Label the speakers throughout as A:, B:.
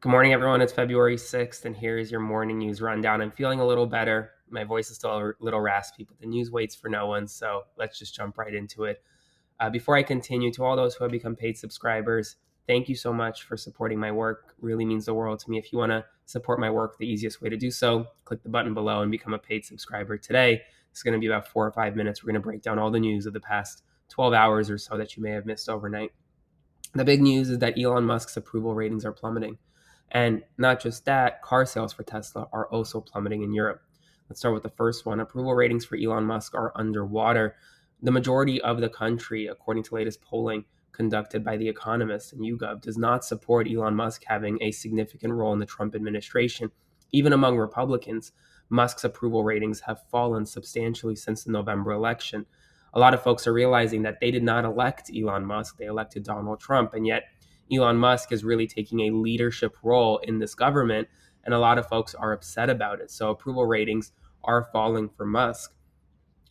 A: Good morning, everyone. It's February 6th, and here is your morning news rundown. I'm feeling a little better. My voice is still a little raspy, but the news waits for no one, so let's just jump right into it. Before I continue, to all those who have become paid subscribers, thank you so much for supporting my work. It really means the world to me. If you want to support my work, the easiest way to do so, click the button below and become a paid subscriber today. It's going to be about 4 or 5 minutes. We're going to break down all the news of the past 12 hours or so that you may have missed overnight. The big news is that Elon Musk's approval ratings are plummeting. And not just that, car sales for Tesla are also plummeting in Europe. Let's start with the first one. Approval ratings for Elon Musk are underwater. The majority of the country, according to latest polling conducted by The Economist and YouGov, does not support Elon Musk having a significant role in the Trump administration. Even among Republicans, Musk's approval ratings have fallen substantially since the November election. A lot of folks are realizing that they did not elect Elon Musk, they elected Donald Trump, and yet Elon Musk is really taking a leadership role in this government, and a lot of folks are upset about it. So approval ratings are falling for Musk.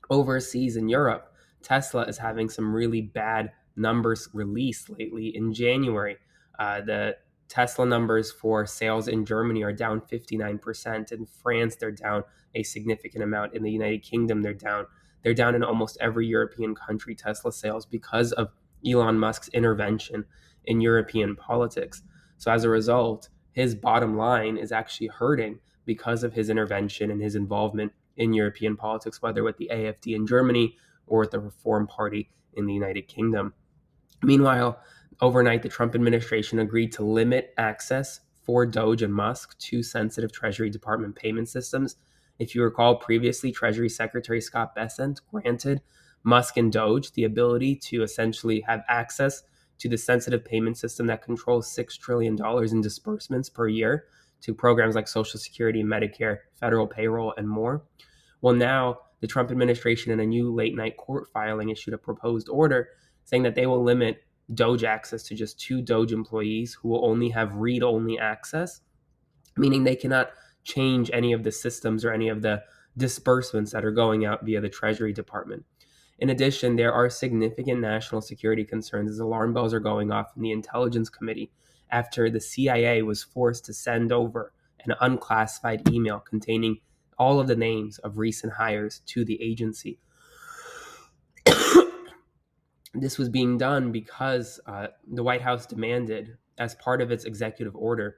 A: Overseas in Europe, Tesla is having some really bad numbers released lately in January. The Tesla numbers for sales in Germany are down 59%. In France, they're down a significant amount. In the United Kingdom, they're down. They're down in almost every European country, Tesla sales, because of Elon Musk's intervention in European politics. So as a result, his bottom line is actually hurting because of his intervention and his involvement in European politics, whether with the AfD in Germany or with the Reform Party in the United Kingdom. Meanwhile, overnight, the Trump administration agreed to limit access for DOGE and Musk to sensitive Treasury Department payment systems. If you recall, previously, Treasury Secretary Scott Bessent granted Musk and DOGE the ability to essentially have access to the sensitive payment system that controls $6 trillion in disbursements per year to programs like Social Security, Medicare, federal payroll, and more. Well, now the Trump administration, in a new late night court filing, issued a proposed order saying that they will limit DOGE access to just two DOGE employees who will only have read only access, meaning they cannot change any of the systems or any of the disbursements that are going out via the Treasury Department. In addition, there are significant national security concerns as alarm bells are going off in the Intelligence Committee after the CIA was forced to send over an unclassified email containing all of the names of recent hires to the agency. This was being done because the White House demanded, as part of its executive order,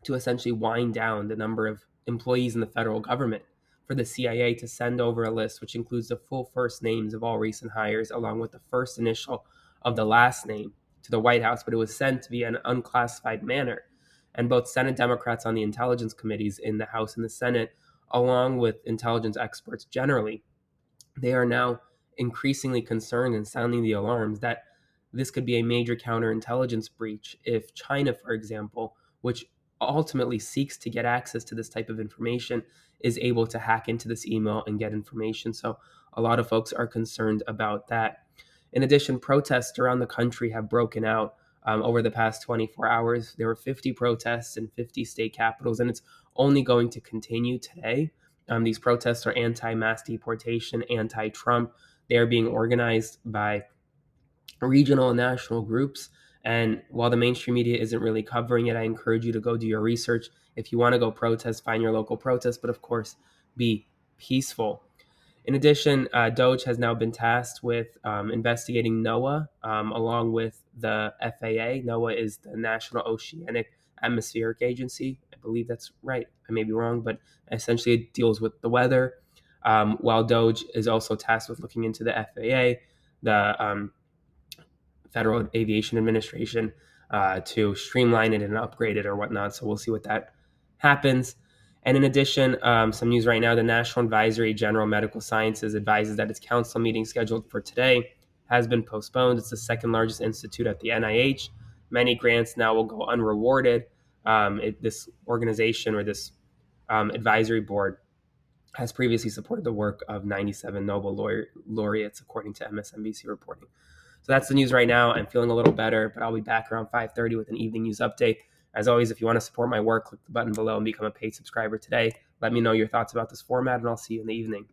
A: to essentially wind down the number of employees in the federal government, for the CIA to send over a list which includes the full first names of all recent hires along with the first initial of the last name to the White House, but it was sent via an unclassified manner. And both Senate Democrats on the intelligence committees in the House and the Senate, along with intelligence experts generally, they are now increasingly concerned and sounding the alarms that this could be a major counterintelligence breach if China, for example, which ultimately seeks to get access to this type of information, is able to hack into this email and get information. So a lot of folks are concerned about that. In addition, protests around the country have broken out over the past 24 hours. There were 50 protests in 50 state capitals, and it's only going to continue today. These protests are anti-mass deportation, anti-Trump. They are being organized by regional and national groups. And while the mainstream media isn't really covering it, I encourage you to go do your research. If you want to go protest, find your local protest, but of course, be peaceful. In addition, DOGE has now been tasked with investigating NOAA along with the FAA. NOAA is the National Oceanic Atmospheric Agency. I believe that's right. I may be wrong, but essentially it deals with the weather. While DOGE is also tasked with looking into the FAA, the Federal Aviation Administration, to streamline it and upgrade it or whatnot. So we'll see what that happens. And in addition, some news right now, the National Advisory General Medical Sciences advises that its council meeting scheduled for today has been postponed. It's the second largest institute at the NIH. Many grants now will go unrewarded. This organization or this advisory board has previously supported the work of 97 Nobel laureates, according to MSNBC reporting. So that's the news right now. I'm feeling a little better, but I'll be back around 5:30 with an evening news update. As always, if you want to support my work, click the button below and become a paid subscriber today. Let me know your thoughts about this format, and I'll see you in the evening.